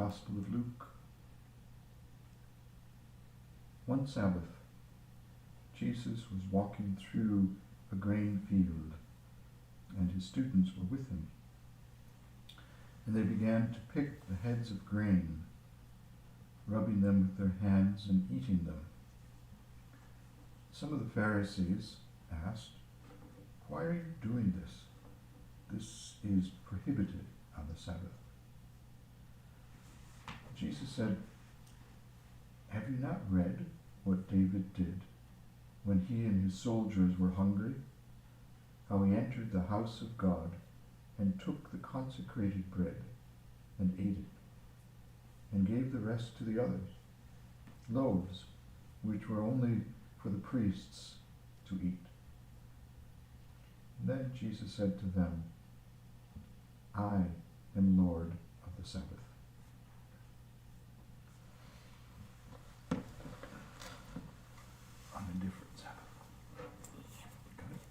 Gospel of Luke. One Sabbath, Jesus was walking through a grain field, and his students were with him. And they began to pick the heads of grain, rubbing them with their hands and eating them. Some of the Pharisees asked, "Why are you doing this? This is prohibited on the Sabbath." Jesus said, "Have you not read what David did when he and his soldiers were hungry? How he entered the house of God and took the consecrated bread and ate it, and gave the rest to the others, loaves which were only for the priests to eat." Then Jesus said to them, "I am Lord of the Sabbath." On a different Sabbath. Got it?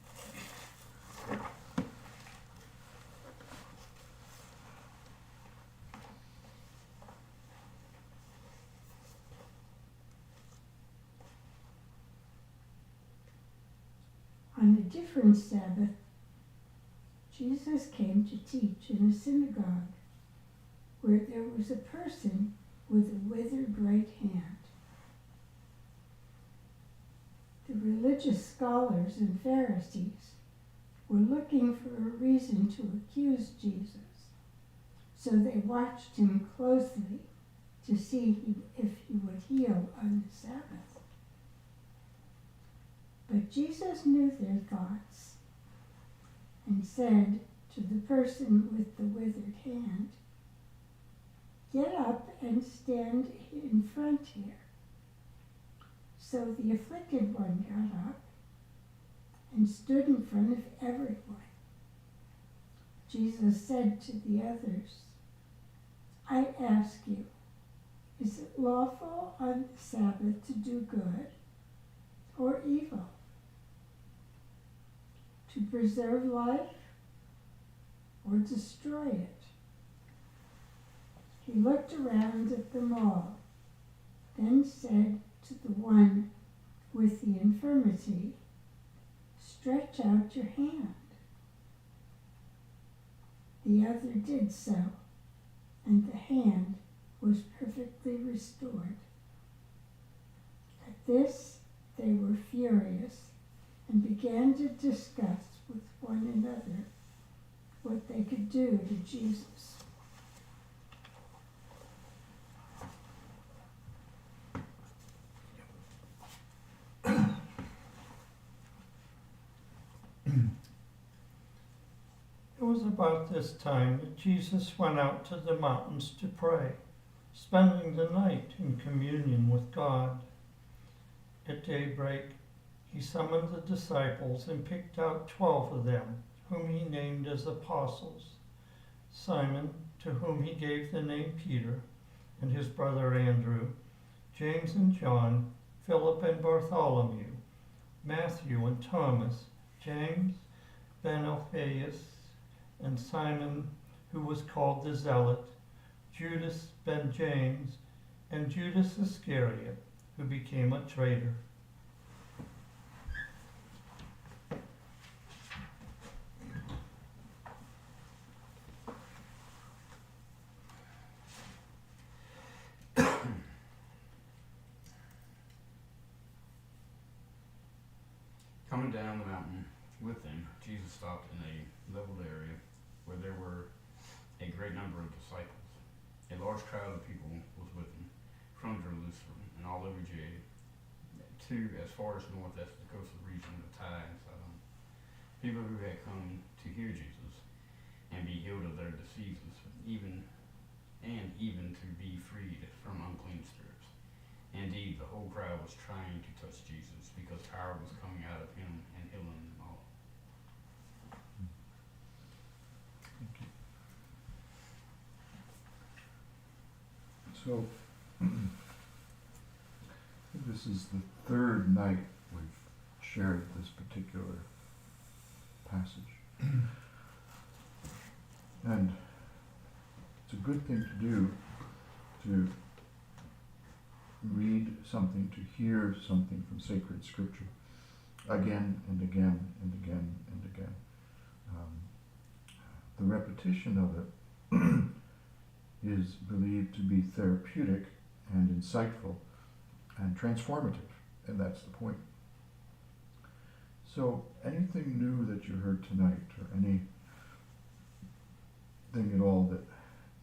On a different Sabbath, Jesus came to teach in a synagogue where there was a person with a withered right hand. The religious scholars and Pharisees were looking for a reason to accuse Jesus, so they watched him closely to see if he would heal on the Sabbath. But Jesus knew their thoughts and said to the person with the withered hand, "Get up and stand in front here." So the afflicted one got up and stood in front of everyone. Jesus said to the others, "I ask you, is it lawful on the Sabbath to do good or evil? To preserve life or destroy it?" He looked around at them all, then said to the one with the infirmity, "Stretch out your hand." The other did so, and the hand was perfectly restored. At this they were furious and began to discuss with one another what they could do to Jesus. It was about this time that Jesus went out to the mountains to pray, spending the night in communion with God. At daybreak, he summoned the disciples and picked out 12 of them, whom he named as apostles: Simon, to whom he gave the name Peter, and his brother Andrew, James and John, Philip and Bartholomew, Matthew and Thomas, James, Ben Alphaeus, and Simon, who was called the Zealot, Judas ben James, and Judas Iscariot, who became a traitor. Coming down the mountain with them, Jesus stopped in a leveled area where there were a great number of disciples. A large crowd of people was with him, from Jerusalem and all over Judea, to as far as north as the coastal region of Tyre and Sidon. People who had come to hear Jesus and be healed of their diseases, even to be freed from unclean spirits. Indeed, the whole crowd was trying to touch Jesus because power was coming out of him and healing them all. Thank you. So, this is the third night we've shared this particular passage. And it's a good thing to do to read something, to hear something from sacred scripture again and again and again and again. The repetition of it is believed to be therapeutic and insightful and transformative, and that's the point. So anything new that you heard tonight, or anything at all that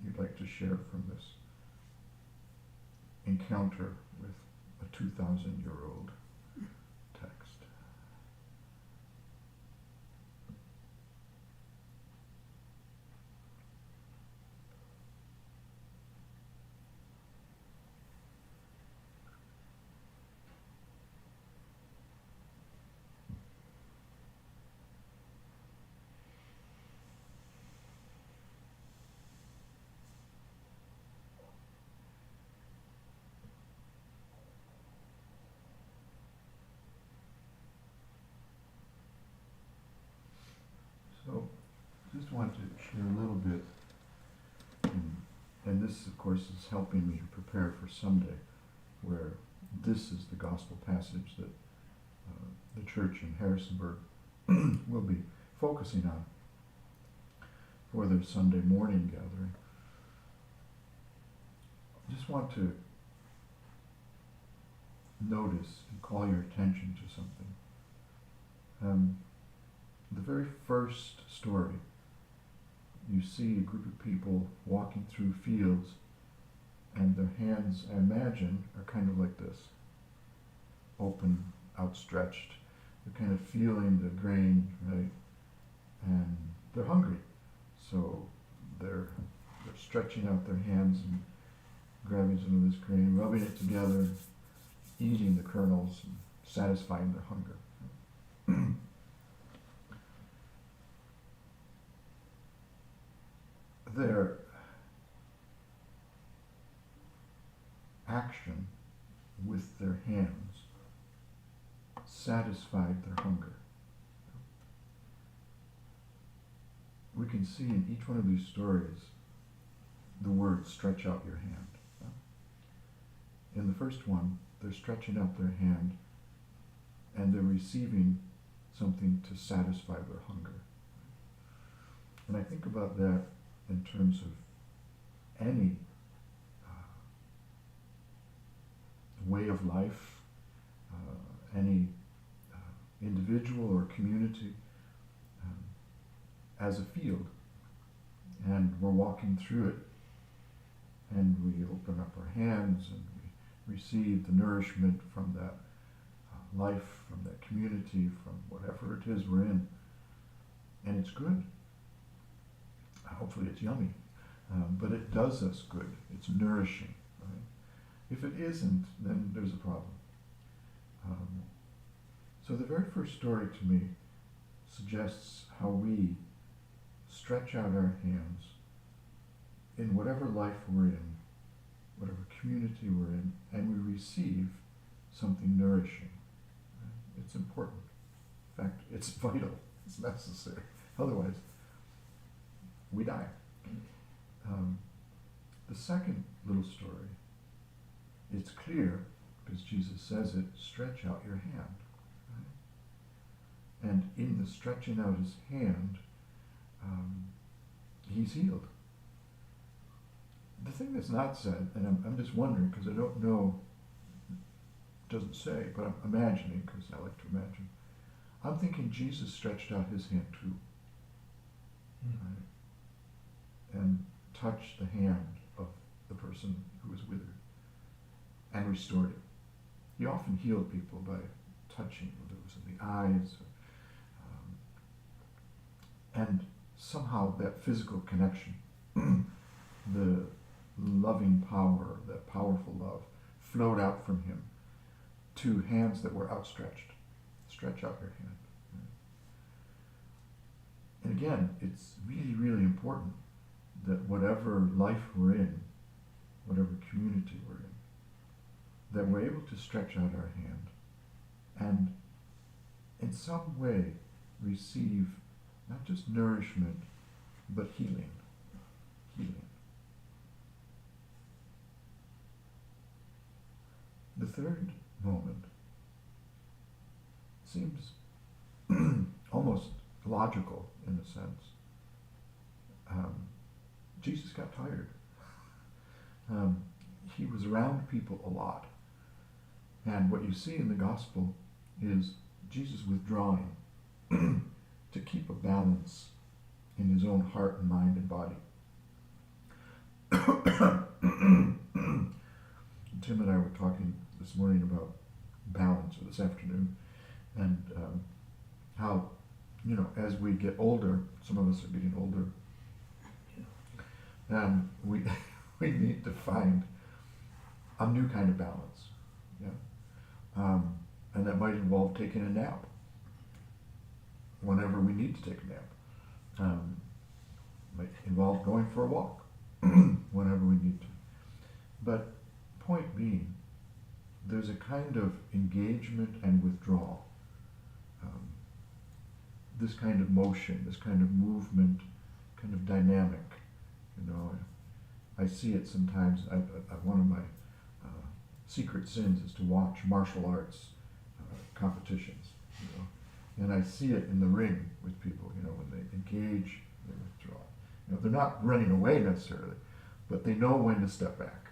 you'd like to share from this encounter with a 2,000-year-old text? So, just want to share a little bit, and this, of course, is helping me to prepare for Sunday, where this is the gospel passage that the church in Harrisonburg will be focusing on for their Sunday morning gathering. I just want to notice and call your attention to something. The very first story, you see a group of people walking through fields, and their hands, I imagine, are kind of like this, open, outstretched. They're kind of feeling the grain, right? And they're hungry, so they're stretching out their hands and grabbing some of this grain, rubbing it together, eating the kernels, and satisfying their hunger. Their action with their hands satisfied their hunger. We can see in each one of these stories the word stretch out your hand. In the first one, they're stretching out their hand and they're receiving something to satisfy their hunger. And I think about that in terms of any way of life, any individual or community as a field. And we're walking through it, and we open up our hands and we receive the nourishment from that life, from that community, from whatever it is we're in. And it's good. Hopefully it's yummy, but it does us good. It's nourishing, right? If it isn't, then there's a problem. So the very first story to me suggests how we stretch out our hands in whatever life we're in, whatever community we're in, and we receive something nourishing. It's important. In fact, it's vital. It's necessary. Otherwise, we die. The second little story, it's clear, because Jesus says it, stretch out your hand. Right? And in the stretching out his hand, he's healed. The thing that's not said, and I'm just wondering, because I don't know, it doesn't say, but I'm imagining, because I like to imagine. I'm thinking Jesus stretched out his hand too. Right? And touched the hand of the person who was withered and restored it. He often healed people by touching, whether it was in the eyes, and somehow that physical connection, the loving power, that powerful love, flowed out from him to hands that were outstretched. Stretch out your hand. And again, it's really, really important that whatever life we're in, whatever community we're in, that we're able to stretch out our hand and in some way receive not just nourishment, but healing. Healing. The third moment seems almost logical in a sense. Jesus got tired. He was around people a lot. And what you see in the gospel is Jesus withdrawing to keep a balance in his own heart and mind and body. Tim and I were talking this morning about balance, or this afternoon, and how, as we get older, some of us are getting older, and we need to find a new kind of balance. And that might involve taking a nap whenever we need to take a nap. Might involve going for a walk whenever we need to. But point being, there's a kind of engagement and withdrawal. This kind of motion, this kind of movement, kind of dynamic. I see it sometimes. One of my secret sins is to watch martial arts competitions, and I see it in the ring with people, when they engage, they withdraw. They're not running away necessarily, but they know when to step back,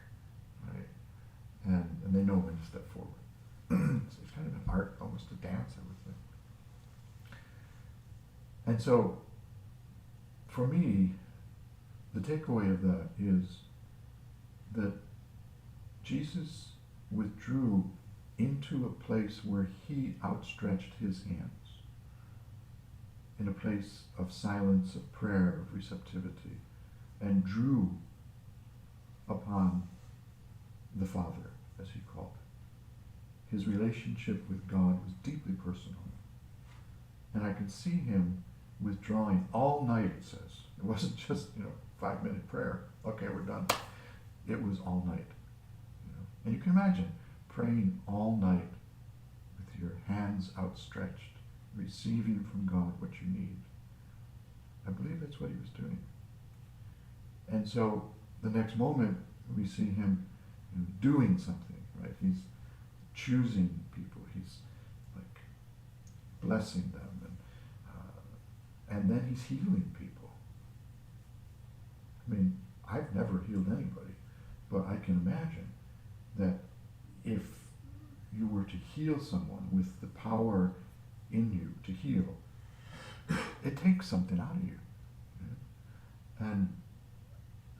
right? And they know when to step forward. So it's kind of an art, almost a dance, I would think. And so, for me, the takeaway of that is that Jesus withdrew into a place where he outstretched his hands, in a place of silence, of prayer, of receptivity, and drew upon the Father, as he called it. His relationship with God was deeply personal. And I can see him withdrawing all night, it says. It wasn't just, 5-minute prayer. Okay, we're done. It was all night. And you can imagine praying all night with your hands outstretched, receiving from God what you need. I believe that's what he was doing. And so the next moment we see him doing something, right? He's choosing people. He's like blessing them, and then he's healing people. I mean, I've never healed anybody, but I can imagine that if you were to heal someone with the power in you to heal, it takes something out of you. And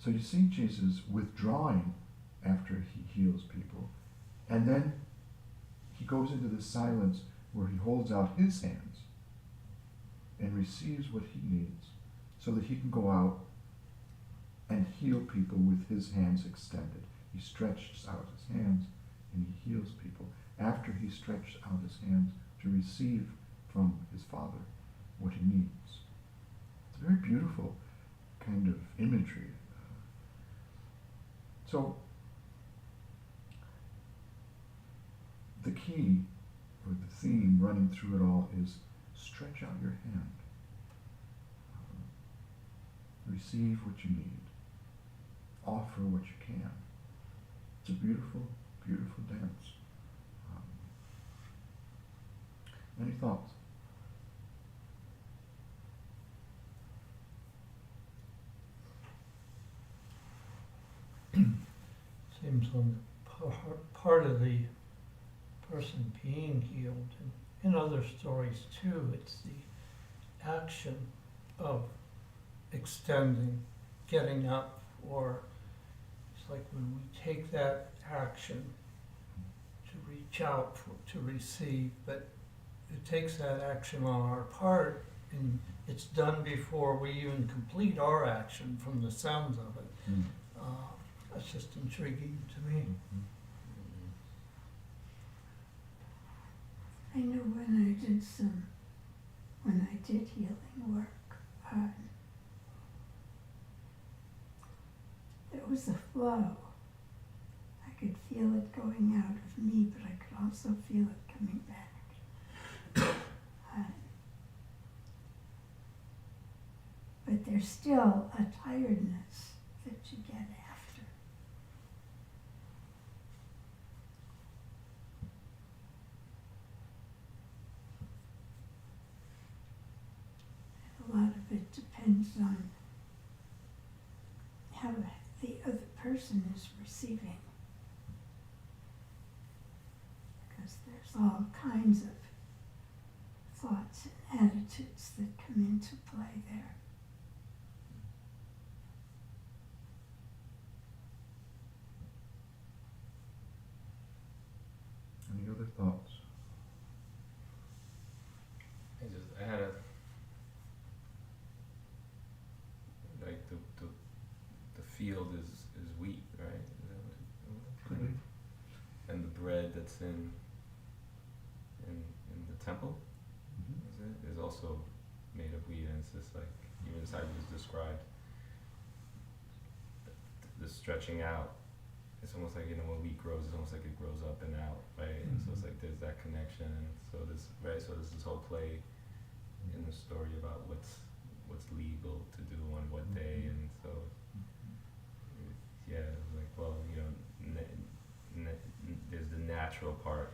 so you see Jesus withdrawing after he heals people, and then he goes into this silence where he holds out his hands and receives what he needs so that he can go out and heal people with his hands extended. He stretches out his hands and he heals people after he stretched out his hands to receive from his Father what he needs. It's a very beautiful kind of imagery. So the key, or the theme running through it all, is stretch out your hand. Receive what you need. Offer what you can. It's a beautiful, beautiful dance. Any thoughts? Seems on the part of the person being healed, and in other stories too, it's the action of extending, getting up, or it's like when we take that action to reach out to receive, but it takes that action on our part, and it's done before we even complete our action from the sounds of it. Mm. That's just intriguing to me. I know when I did healing work, there was a flow. I could feel it going out of me, but I could also feel it coming back. But there's still a tiredness that you get after. depends on how the other person is receiving. Because there's all kinds of thoughts and attitudes that come into play there. Any other thoughts? I had a, like the field is wheat, right? Is that what- Could be. And the bread that's in the temple is also made of wheat, and it's just like, even as how you just described the stretching out. It's almost like, when wheat grows, it's almost like it grows up and out, right? And so it's like there's that connection, and so this, right? So there's this whole play in the story about what's legal to do on what day, and so yeah, like, well, there's the natural part,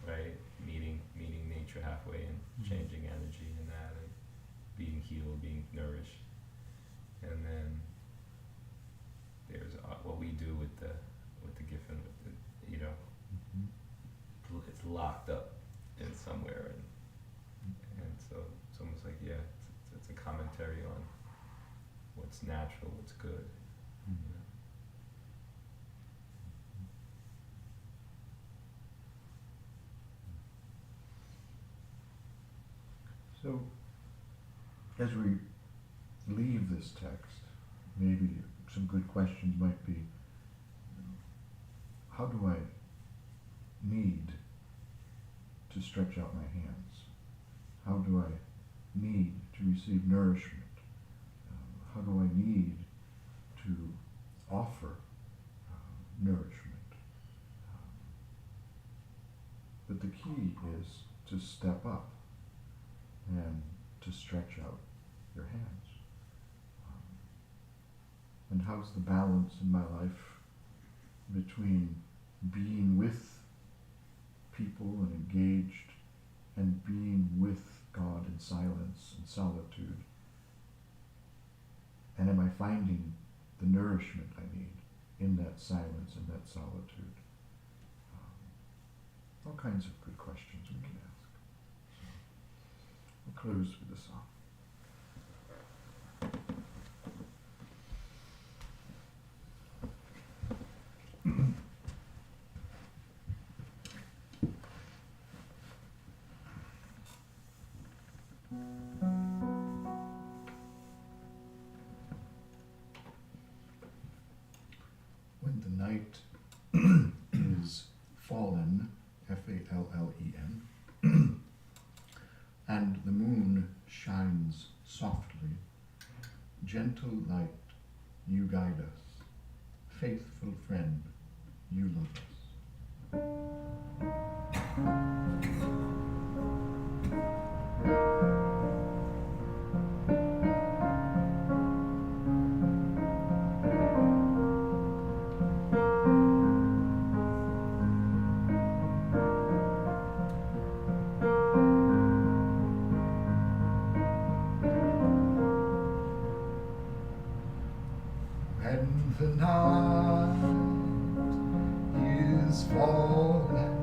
right? Meeting nature halfway and changing energy and that, and being healed, being nourished, and then there's what we do with the gift, and with the, it's locked up in somewhere, and so it's almost like, yeah, it's a commentary on what's natural, what's good. So, as we leave this text, maybe some good questions might be, how do I need to stretch out my hands? How do I need to receive nourishment? How do I need to offer nourishment? But the key is to step up and to stretch out your hands. And how's the balance in my life between being with people and engaged and being with God in silence and solitude? And am I finding the nourishment I need in that silence and that solitude? All kinds of good questions we can ask. We'll close with a song. When the night is fallen, F-A-L-L-E-N, and the moon shines softly, gentle light, you guide us, faithful friend, you love us. When the night is falling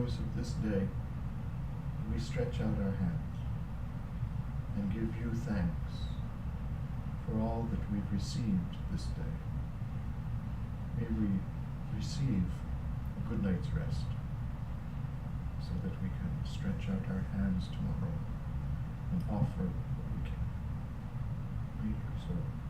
course of this day, we stretch out our hands and give you thanks for all that we've received this day. May we receive a good night's rest so that we can stretch out our hands tomorrow and offer what we can. Read your soul.